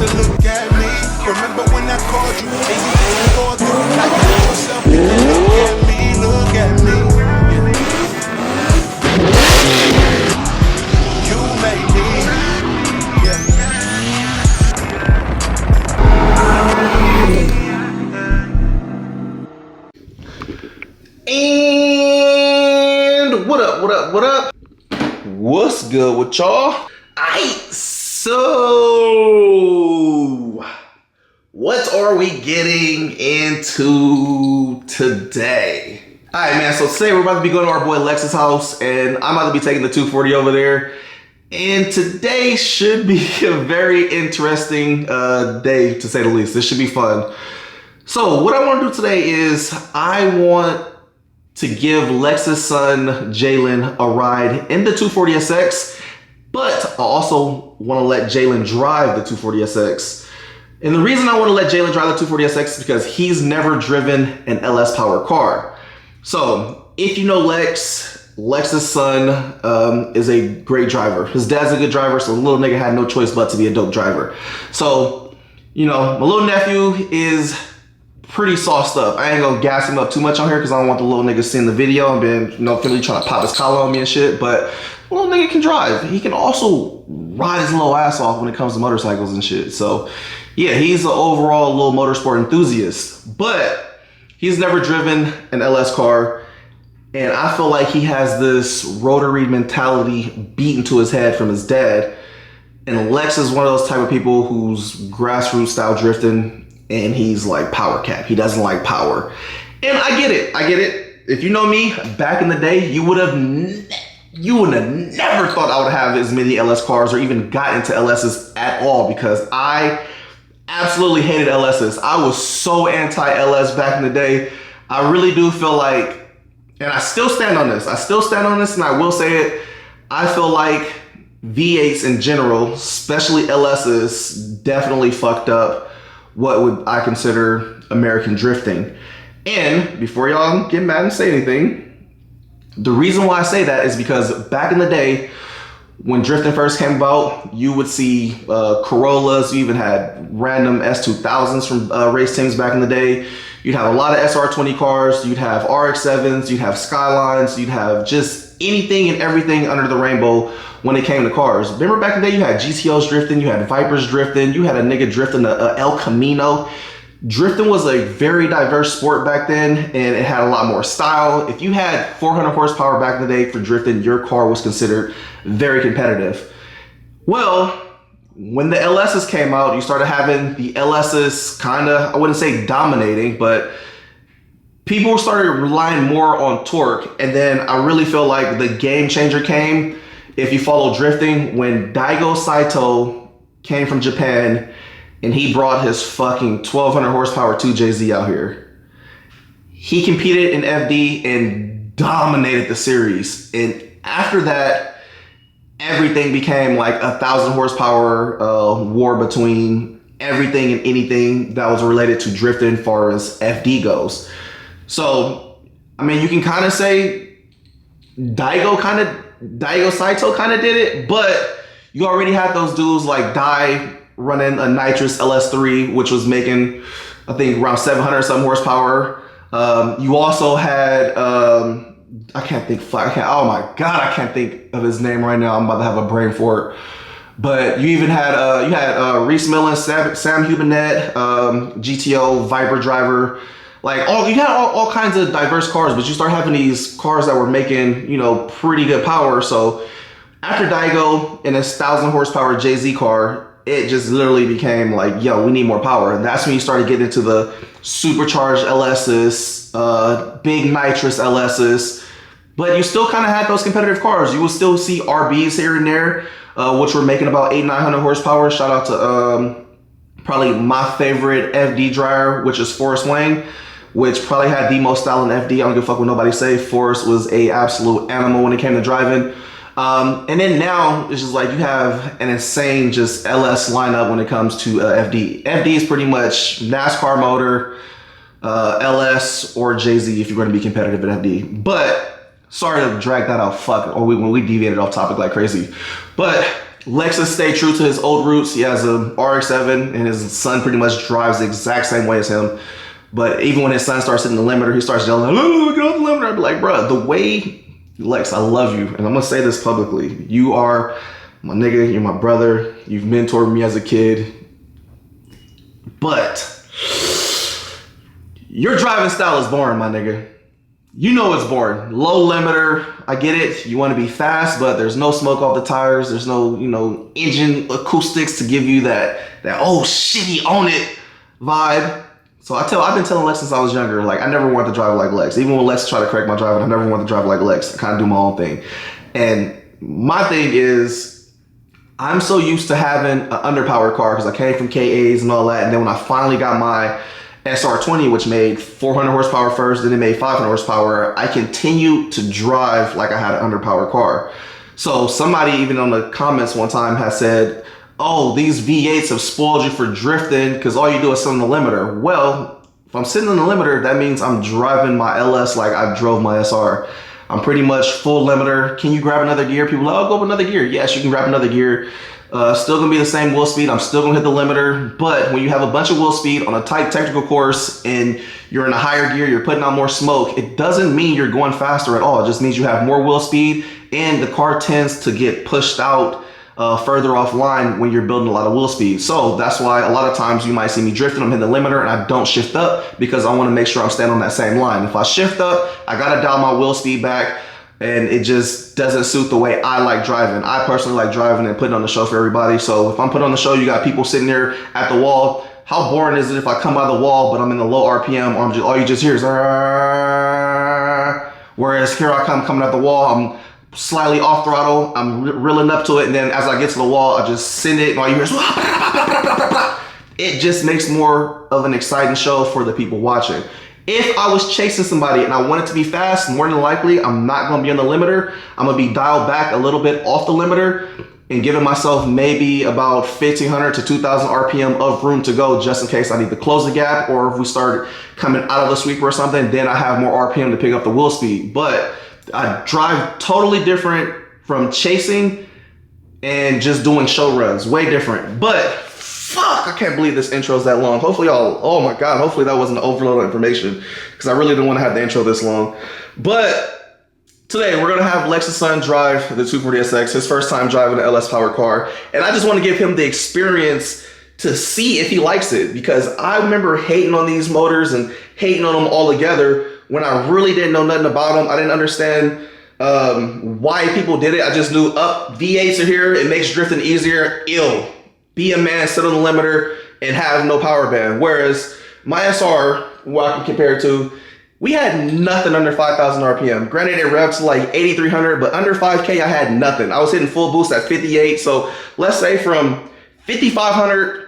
to look at me. Remember when I called you, and you didn't go through. Now you let yourself look at me, look at me. You made me, And what up, what up, what up? What's good with y'all? So what are we getting into today? Alright man, so today we're about to be going to our boy Lex's house and I'm about to be taking the 240 over there. And today should be a very interesting day, to say the least. This should be fun. So what I want to do today is I want to give Lex's son Jalen a ride in the 240SX, but I also want to let Jalen drive the 240SX. And the reason I want to let Jalen drive the 240SX is because he's never driven an LS powered car. So if you know Lex's son is a great driver. His dad's a good driver, so the little nigga had no choice but to be a dope driver. So, you know, my little nephew is pretty sauced up. I ain't gonna gas him up too much on here because I don't want the little nigga seeing the video and being, you know, really trying to pop his collar on me and shit. But the little nigga can drive. He can also ride his little ass off when it comes to motorcycles and shit. So yeah, he's an overall little motorsport enthusiast, but he's never driven an LS car. And I feel like he has this rotary mentality beaten to his head from his dad. And Lex is one of those type of people who's grassroots style drifting. And he's like power cap. He doesn't like power. And I get it. If you know me, back in the day, you would have never thought I would have as many LS cars or even got into LSs at all, because I absolutely hated LSs. I was so anti-LS back in the day. I really do feel like, and I still stand on this. And I will say it. I feel like V8s in general, especially LSs, definitely fucked up what would I consider American drifting. And before y'all get mad and say anything, the reason why I say that is because back in the day, when drifting first came about, you would see Corollas. You even had random S2000s from race teams back in the day. You'd have a lot of SR20 cars. You'd have RX-7s. You'd have Skylines. You'd have just anything and everything under the rainbow when it came to cars. Remember back in the day, you had GTOs drifting, you had Vipers drifting, you had a nigga drifting a El Camino. Drifting was a very diverse sport back then, and it had a lot more style. If you had 400 horsepower back in the day for drifting, your car was considered very competitive. Well, when the LSs came out, you started having the LSs kind of, I wouldn't say dominating, but people started relying more on torque. And then I really feel like the game changer came, if you follow drifting, when Daigo Saito came from Japan and he brought his fucking 1200 horsepower 2JZ out here. He competed in FD and dominated the series. And after that, everything became like 1,000 horsepower war between everything and anything that was related to drifting as far as FD goes. So, I mean, you can kind of say Daigo Saito kind of did it, but you already had those dudes like Dai running a nitrous LS3, which was making, I think, around 700 something horsepower. You also had, oh my God, I can't think of his name right now. I'm about to have a brain for it. But you even had, Reese Millen, Sam Hubinet, GTO, Viper driver. Like you had all kinds of diverse cars, but you start having these cars that were making, you know, pretty good power. So after Daigo and his 1,000 horsepower JZ car, it just literally became like, yo, we need more power. And that's when you started getting into the supercharged LSs, big nitrous LSs, but you still kind of had those competitive cars. You will still see RBs here and there, which were making about 800-900 horsepower. Shout out to probably my favorite FD dryer, which is Forrest Wang, which probably had the most style in FD. I don't give a fuck what nobody say. Forrest was a absolute animal when it came to driving. And then now it's just like you have an insane just LS lineup when it comes to FD. FD is pretty much NASCAR motor, LS or JZ if you're going to be competitive at FD. But sorry to drag that out, when we deviated off topic like crazy. But Lexus stayed true to his old roots. He has a RX-7, and his son pretty much drives the exact same way as him. But even when his son starts hitting the limiter, he starts yelling, "Oh, get off the limiter!" I'd be like, "Bro, the way, Lex, I love you, and I'm gonna say this publicly. You are my nigga. You're my brother. You've mentored me as a kid, but your driving style is boring, my nigga. You know it's boring. Low limiter. I get it. You want to be fast, but there's no smoke off the tires. There's no, engine acoustics to give you that oh shit, he own it vibe." So I've been telling Lex since I was younger, like I never wanted to drive like Lex. Even when Lex tried to correct my driving, I never wanted to drive like Lex. I kind of do my own thing. And my thing is, I'm so used to having an underpowered car because I came from KAs and all that. And then when I finally got my SR20, which made 400 horsepower first, then it made 500 horsepower, I continued to drive like I had an underpowered car. So somebody even on the comments one time has said, "Oh, these V8s have spoiled you for drifting because all you do is sit on the limiter." Well, if I'm sitting on the limiter, that means I'm driving my LS like I drove my SR. I'm pretty much full limiter. Can you grab another gear? People are like, "Oh, go up another gear." Yes, you can grab another gear. Still gonna be the same wheel speed. I'm still gonna hit the limiter. But when you have a bunch of wheel speed on a tight technical course and you're in a higher gear, you're putting out more smoke, it doesn't mean you're going faster at all. It just means you have more wheel speed and the car tends to get pushed out further offline when you're building a lot of wheel speed. So that's why a lot of times you might see me drifting. I'm hitting the limiter and I don't shift up because I want to make sure I'm staying on that same line. If I shift up, I gotta dial my wheel speed back, and it just doesn't suit the way I like driving. I personally like driving and putting on the show for everybody. So if I'm putting on the show, you got people sitting there at the wall. How boring is it if I come by the wall, but I'm in the low RPM, or all you just hear is, whereas here I come coming at the wall, I'm slightly off throttle, I'm reeling up to it, and then as I get to the wall, I just send it, and all you hear is, it just makes more of an exciting show for the people watching. If I was chasing somebody and I want it to be fast, more than likely, I'm not gonna be on the limiter. I'm gonna be dialed back a little bit off the limiter and giving myself maybe about 1,500 to 2,000 RPM of room to go just in case I need to close the gap, or if we start coming out of the sweeper or something, then I have more RPM to pick up the wheel speed. But I drive totally different from chasing and just doing show runs, way different. But fuck, I can't believe this intro is that long. Hopefully oh my God, hopefully that wasn't an overload of information because I really didn't want to have the intro this long. But today we're gonna have Lex's son drive the 240SX, his first time driving an LS powered car. And I just want to give him the experience to see if he likes it, because I remember hating on these motors and hating on them all together when I really didn't know nothing about them. I didn't understand why people did it. I just knew V8s are here, it makes drifting easier. Ill. Be a man, sit on the limiter, and have no power band. Whereas my SR, what I can compare it to, we had nothing under 5,000 RPM. Granted, it revved to like 8,300, but under 5K, I had nothing. I was hitting full boost at 58. So let's say from 5,500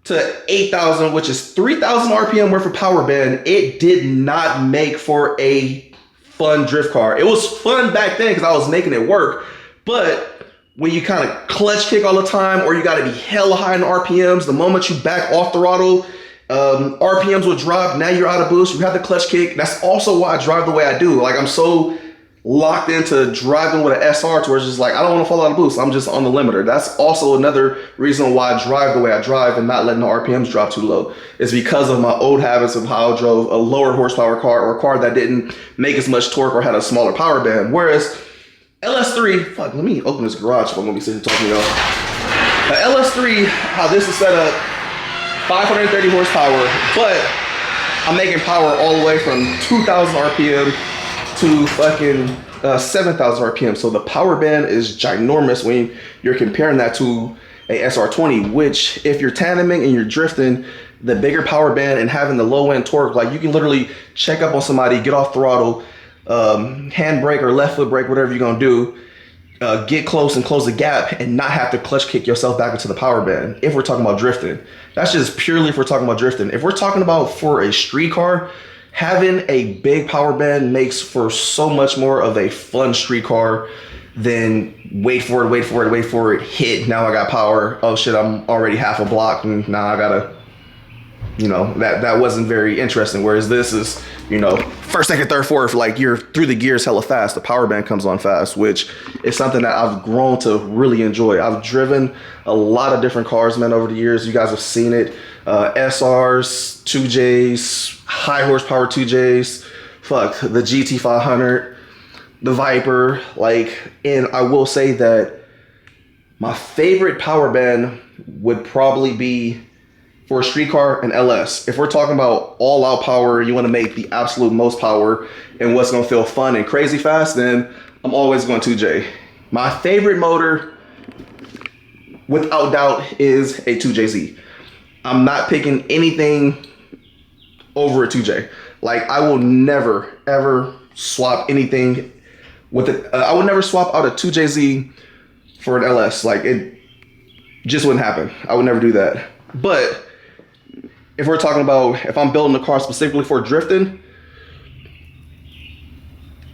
to 8,000, which is 3,000 RPM worth of power band, it did not make for a fun drift car. It was fun back then because I was making it work, but when you kind of clutch kick all the time, or you got to be hella high in RPMs, the moment you back off throttle, RPMs will drop. Now you're out of boost. You have the clutch kick. That's also why I drive the way I do. Like, I'm so locked into driving with an SR to where it's just like, I don't want to fall out of boost. I'm just on the limiter. That's also another reason why I drive the way I drive and not letting the RPMs drop too low. It's because of my old habits of how I drove a lower horsepower car, or a car that didn't make as much torque or had a smaller power band. Whereas LS3, fuck, let me open this garage if I'm gonna be sitting talking to y'all. LS3, how this is set up, 530 horsepower, but I'm making power all the way from 2,000 RPM to fucking 7,000 RPM. So the power band is ginormous when you're comparing that to a SR20, which if you're tandeming and you're drifting, the bigger power band and having the low end torque, like you can literally check up on somebody, get off throttle, hand brake or left foot brake, whatever you're gonna do, get close and close the gap and not have to clutch kick yourself back into the power band. If we're talking about drifting, that's just purely if we're talking about drifting. If we're talking about for a street car, having a big power band makes for so much more of a fun street car than wait for it, hit, now I got power, oh shit, I'm already half a block and now I gotta you know, that wasn't very interesting. Whereas this is, you know, first, second, third, fourth, like you're through the gears hella fast. The power band comes on fast, which is something that I've grown to really enjoy. I've driven a lot of different cars, man, over the years. You guys have seen it. SRs, 2Js, high horsepower 2Js, fuck, the GT500, the Viper, like, and I will say that my favorite power band would probably be, for a street car, an LS. If we're talking about all out power, you want to make the absolute most power and what's going to feel fun and crazy fast, then I'm always going 2J. My favorite motor, without doubt, is a 2JZ. I'm not picking anything over a 2J. Like, I will never, ever swap anything with it. I would never swap out a 2JZ for an LS. Like, it just wouldn't happen. I would never do that. But if we're talking about, if I'm building a car specifically for drifting,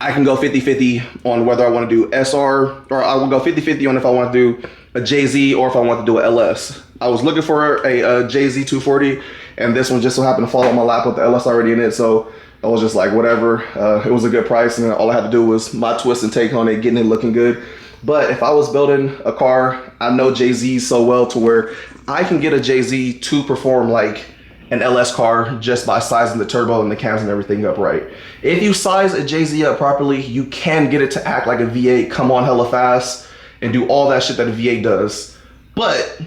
I can go 50-50 on whether I want to do SR, or I will go 50-50 on if I want to do a JZ or if I want to do a LS. I was looking for a JZ 240, and this one just so happened to fall on my lap with the LS already in it, so I was just like, whatever. It was a good price, and all I had to do was my twist and take on it, getting it looking good. But if I was building a car, I know JZ so well to where I can get a JZ to perform like an LS car just by sizing the turbo and the cams and everything up right. If you size a JZ up properly, you can get it to act like a V8, come on hella fast, and do all that shit that a V8 does. But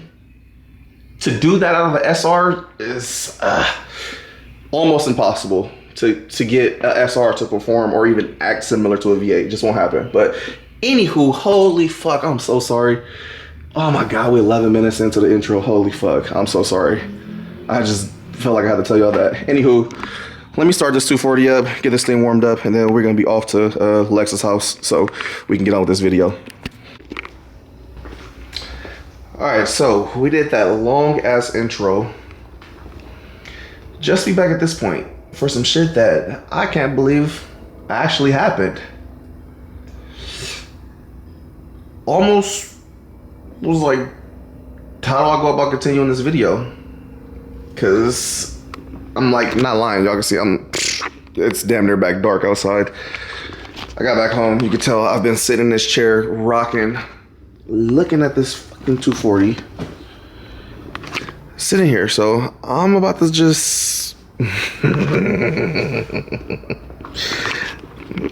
to do that out of an SR is almost impossible. To get a SR to perform or even act similar to a V8, just won't happen. But anywho, holy fuck, I'm so sorry. Oh my God, we're 11 minutes into the intro. Holy fuck, I'm so sorry. I just felt like I had to tell y'all that. Anywho, let me start this 240 up, get this thing warmed up, and then we're gonna be off to Lex's house so we can get on with this video. All right, so we did that long ass intro. Just be back at this point for some shit that I can't believe actually happened. Almost was like, how do I go about continuing this video? Cause I'm like, not lying, y'all can see it's damn near back dark outside. I got back home, you can tell I've been sitting in this chair, rocking, looking at this fucking 240. Sitting here, so I'm about to just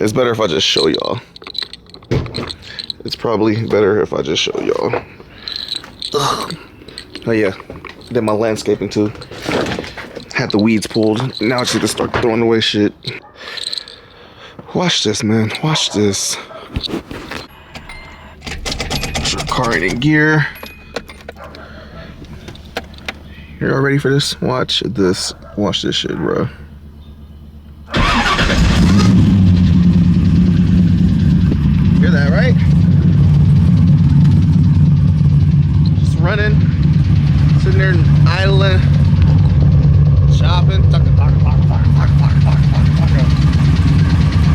it's better if I just show y'all. It's probably better if I just show y'all. Oh yeah, did my landscaping too. Had the weeds pulled. Now I just need to start throwing away shit. Watch this, man. Watch this. Car ain't in gear. Y'all ready for this? Watch this. Watch this shit, bro. Hear that, right? Just running, sitting there idling, shopping.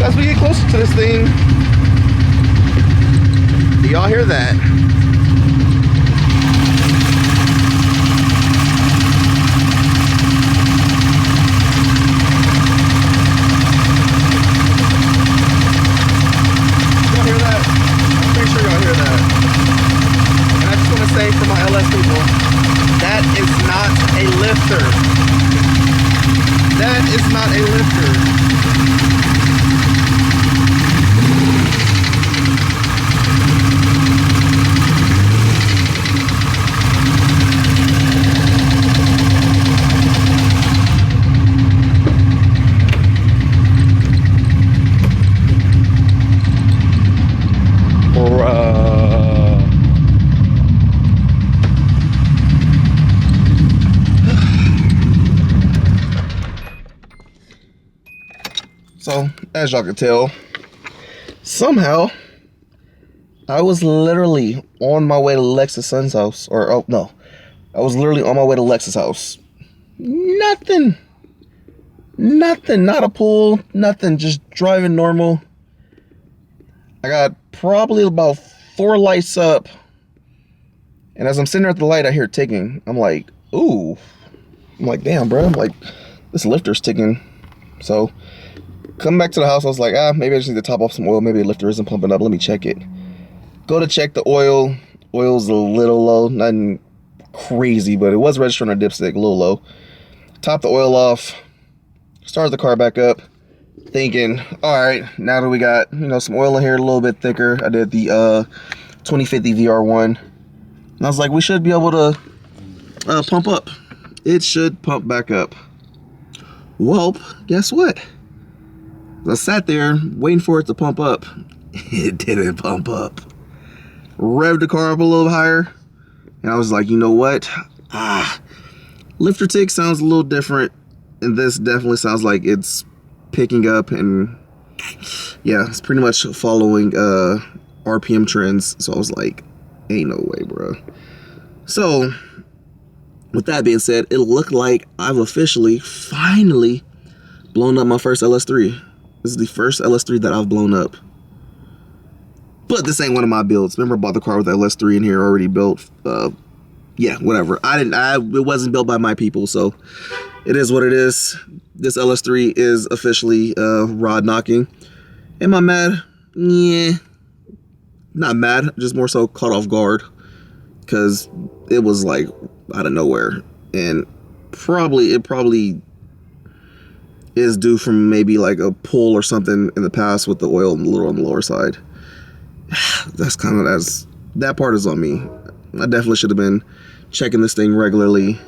As we get closer to this thing, do y'all hear that? For my LS people, that is not a lifter. That is not a lifter. So, as y'all can tell, somehow, I was literally on my way to Lex's son's house. Or, oh, no. I was literally on my way to Lex's house. Nothing. Not a pool. Nothing. Just driving normal. I got probably about 4 lights up. And as I'm sitting there at the light, I hear ticking. I'm like, ooh. I'm like, damn, bro. I'm like, this lifter's ticking. So, come back to the house. I was like, maybe I just need to top off some oil. Maybe the lifter isn't pumping up. Let me check it. Go to check the oil. Oil's a little low. Nothing crazy, but it was registering on a dipstick, a little low. Top the oil off. Start the car back up. Thinking, all right, now that we got, some oil in here, a little bit thicker. I did the 2050 VR1. And I was like, we should be able to pump up. It should pump back up. Well, guess what? I sat there waiting for it to pump up. It didn't pump up. Revved the car up a little higher. And I was like, you know what? Lifter tick sounds a little different. And this definitely sounds like it's picking up. And yeah, it's pretty much following RPM trends. So I was like, ain't no way, bro. So with that being said, it looked like I've officially, finally blown up my first LS3. This is the first LS3 that I've blown up. But this ain't one of my builds. Remember, I bought the car with the LS3 in here already built. Yeah, whatever. It wasn't built by my people, so it is what it is. This LS3 is officially rod knocking. Am I mad? Yeah. Not mad, just more so caught off guard. Because it was like out of nowhere. And it probably is due from maybe like a pull or something in the past with the oil a little on the lower side. That part is on me. I definitely should have been checking this thing regularly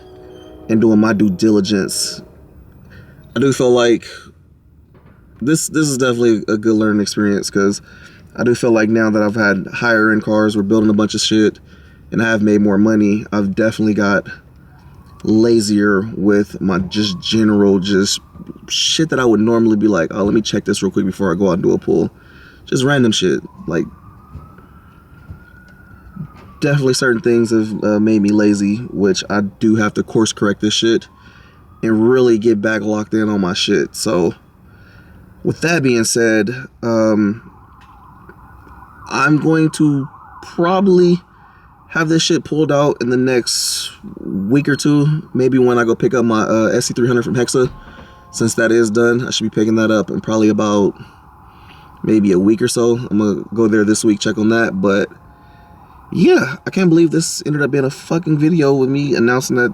and doing my due diligence. I do feel like this is definitely a good learning experience, because I do feel like now that I've had higher end cars, we're building a bunch of shit, and I have made more money, I've definitely got lazier with my just general shit that I would normally be like, oh, let me check this real quick before I go out and do a pull. Just random shit. Like, definitely certain things have made me lazy, which I do have to course correct this shit and really get back locked in on my shit. So with that being said, I'm going to probably have this shit pulled out in the next week or two. Maybe when I go pick up my SC300 from Hexa. Since that is done, I should be picking that up in probably about maybe a week or so. I'm gonna go there this week, check on that. But yeah, I can't believe this ended up being a fucking video with me announcing that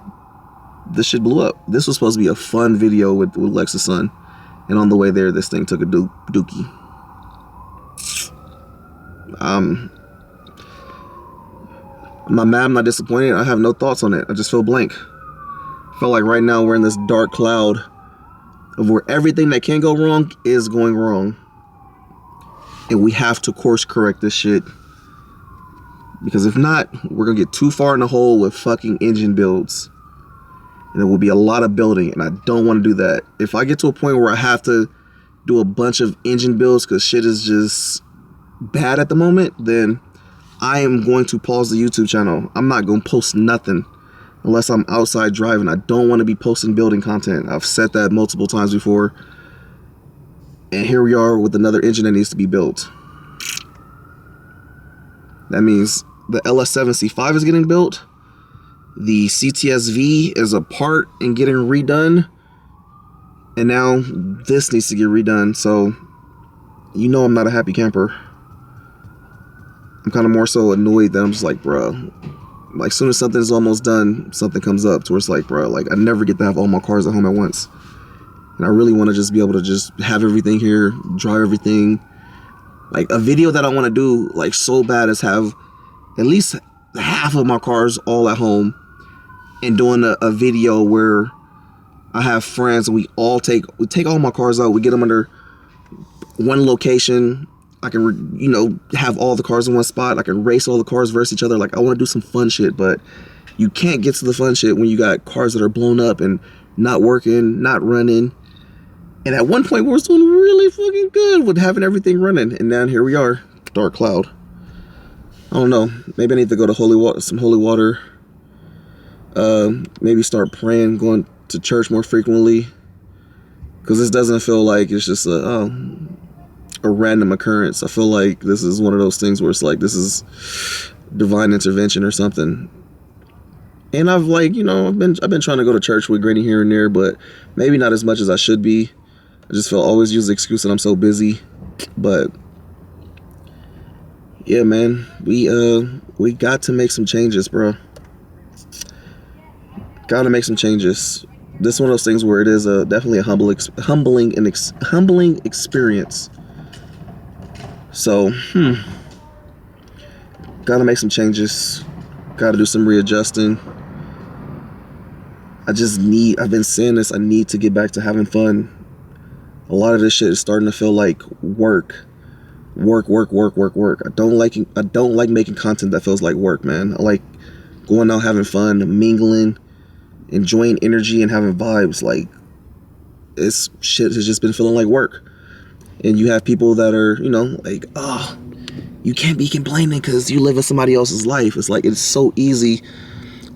this shit blew up. This was supposed to be a fun video with Lex's son, and on the way there, this thing took a dookie. I'm not mad, I'm not disappointed. I have no thoughts on it. I just feel blank. I feel like right now we're in this dark cloud of where everything that can go wrong is going wrong. And we have to course correct this shit. Because if not, we're gonna get too far in the hole with fucking engine builds. And there will be a lot of building, and I don't want to do that. If I get to a point where I have to do a bunch of engine builds because shit is just bad at the moment, then I am going to pause the YouTube channel. I'm not going to post nothing unless I'm outside driving. I don't want to be posting building content. I've said that multiple times before. And here we are with another engine that needs to be built. That means the LS7C5 is getting built. The CTS-V is apart and getting redone. And now this needs to get redone. So, you know I'm not a happy camper. I'm kind of more so annoyed that I'm just like, bro, like as soon as something is almost done, something comes up to where it's like, bro, like I never get to have all my cars at home at once. And I really want to just be able to just have everything here, drive everything. Like a video that I want to do like so bad is have at least half of my cars all at home and doing a video where I have friends and we take all my cars out, we get them under one location. I can, have all the cars in one spot. I can race all the cars versus each other. Like, I want to do some fun shit, but you can't get to the fun shit when you got cars that are blown up and not working, not running. And at one point, we were doing really fucking good with having everything running. And now here we are, dark cloud. I don't know. Maybe I need to go to some holy water. Maybe start praying, going to church more frequently. Because this doesn't feel like it's just a random occurrence. I feel like this is one of those things where it's like this is divine intervention or something. And I've like, I've been trying to go to church with Granny here and there, but maybe not as much as I should be. I just feel always use the excuse that I'm so busy. But yeah, man, we got to make some changes, bro. Got to make some changes. This is one of those things where it is definitely a humbling experience. So, got to make some changes. Got to do some readjusting. I've been saying this, I need to get back to having fun. A lot of this shit is starting to feel like work. Work. I don't like making content that feels like work, man. I like going out, having fun, mingling, enjoying energy and having vibes. Like, this shit has just been feeling like work. And you have people that are, like, oh, you can't be complaining because you live in somebody else's life. It's like, it's so easy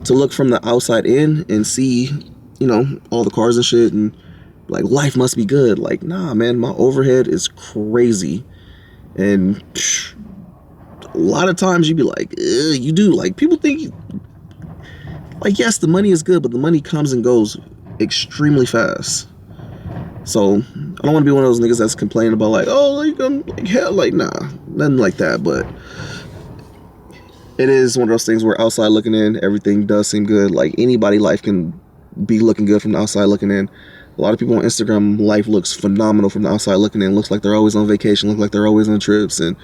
to look from the outside in and see, all the cars and shit, and like, life must be good. Like, nah, man, my overhead is crazy. And a lot of times you be like, you do, like, people think, like, yes, the money is good, but the money comes and goes extremely fast. So I don't want to be one of those niggas that's complaining about like, oh, like, I'm like, hell, like, nah, nothing like that. But it is one of those things where outside looking in, everything does seem good. Like, anybody life can be looking good from the outside looking in. A lot of people on Instagram, life looks phenomenal from the outside looking in. Looks like they're always on vacation, look like they're always on trips, and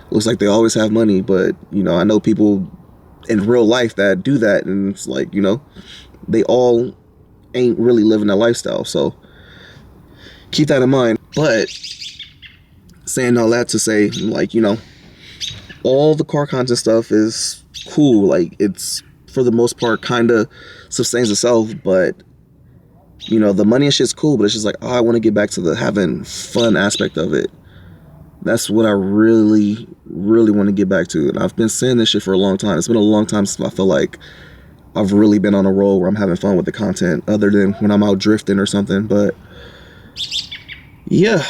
looks like they always have money. But, I know people in real life that do that, and it's like, they all ain't really living that lifestyle. So keep that in mind. But saying all that to say, like, all the car content stuff is cool. Like, it's, for the most part, kind of sustains itself. But, the money and shit's cool, but it's just like, oh, I want to get back to the having fun aspect of it. That's what I really, really want to get back to. And I've been saying this shit for a long time. It's been a long time since I feel like I've really been on a roll where I'm having fun with the content, other than when I'm out drifting or something. But yeah,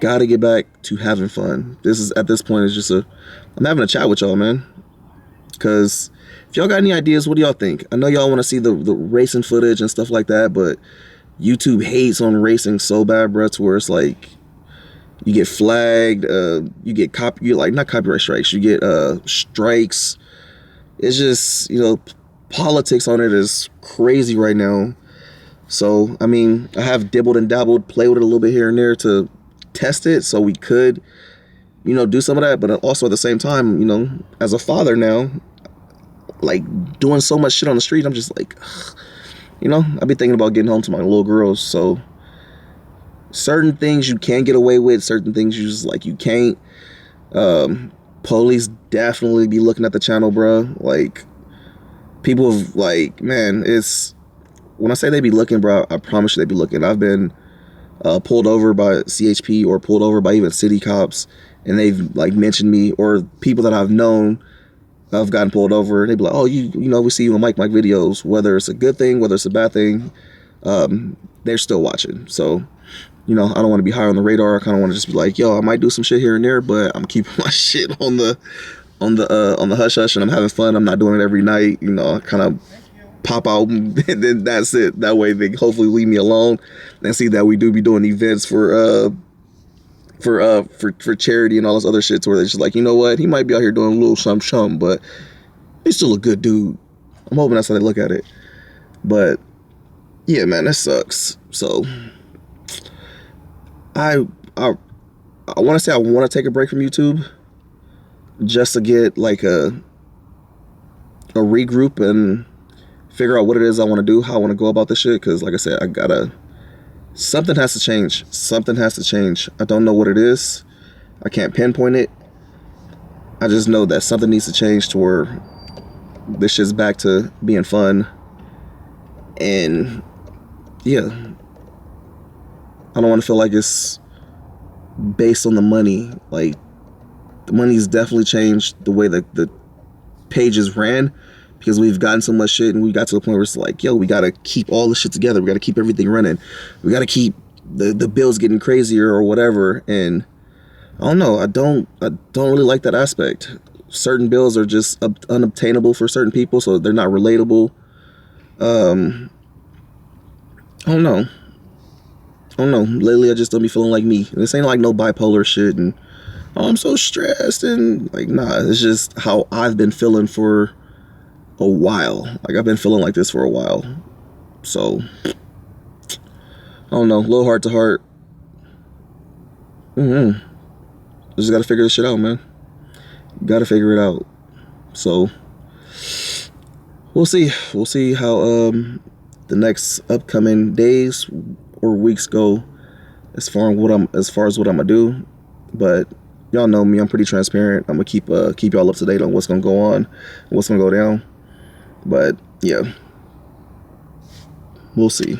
gotta get back to having fun. At this point, it's just I'm having a chat with y'all, man. Because if y'all got any ideas, what do y'all think? I know y'all want to see the racing footage and stuff like that, but YouTube hates on racing so bad, bro, to where it's like, you get flagged, you get not copyright strikes, you get strikes. It's just, politics on it is crazy right now. So, I mean, I have dibbled and dabbled, played with it a little bit here and there to test it, so we could, do some of that. But also at the same time, as a father now, like, doing so much shit on the street, I'm just like, I be thinking about getting home to my little girls. So certain things you can get away with, certain things you just, like, you can't. Police definitely be looking at the channel, bro. Like, people have, like, man, it's, when I say they be looking, bro, I promise you they be looking. I've been pulled over by CHP or pulled over by even city cops, and they've, like, mentioned me, or people that I've known have gotten pulled over, and they be like, oh, we see you on Mike videos. Whether it's a good thing, whether it's a bad thing, they're still watching. So, I don't want to be high on the radar. I kind of want to just be like, yo, I might do some shit here and there, but I'm keeping my shit on the hush hush, and I'm having fun. I'm not doing it every night. I kind of pop out, and then that's it. That way they hopefully leave me alone and see that we do be doing events for charity and all this other shit, where they're just like, you know what, he might be out here doing a little something, but he's still a good dude. I'm hoping that's how they look at it. But yeah, man, that sucks. So I want to say I want to take a break from YouTube just to get like a regroup and figure out what it is I want to do, how I want to go about this shit. Because like I said, something has to change. Something has to change. I don't know what it is. I can't pinpoint it. I just know that something needs to change to where this shit's back to being fun. And yeah, I don't want to feel like it's based on the money. Like, the money's definitely changed the way that the pages ran, because we've gotten so much shit, and we got to the point where it's like, yo, we got to keep all the shit together. We got to keep everything running. We got to keep the bills getting crazier or whatever. And I don't know. I don't really like that aspect. certain bills are just unobtainable for certain people, so they're not relatable. I don't know. Lately, I just don't be feeling like me. This ain't like no bipolar shit and oh, I'm so stressed and like, nah, it's just how I've been feeling for a while. Like, I've been feeling like this for a while. So, I don't know, a little heart to heart. Just gotta figure this shit out, man. Gotta figure it out. So, we'll see. We'll see how the next upcoming days or weeks go as far as what I'm gonna do. But y'all know me, I'm pretty transparent. I'm gonna keep y'all up to date on what's gonna go on, what's gonna go down. But yeah, we'll see.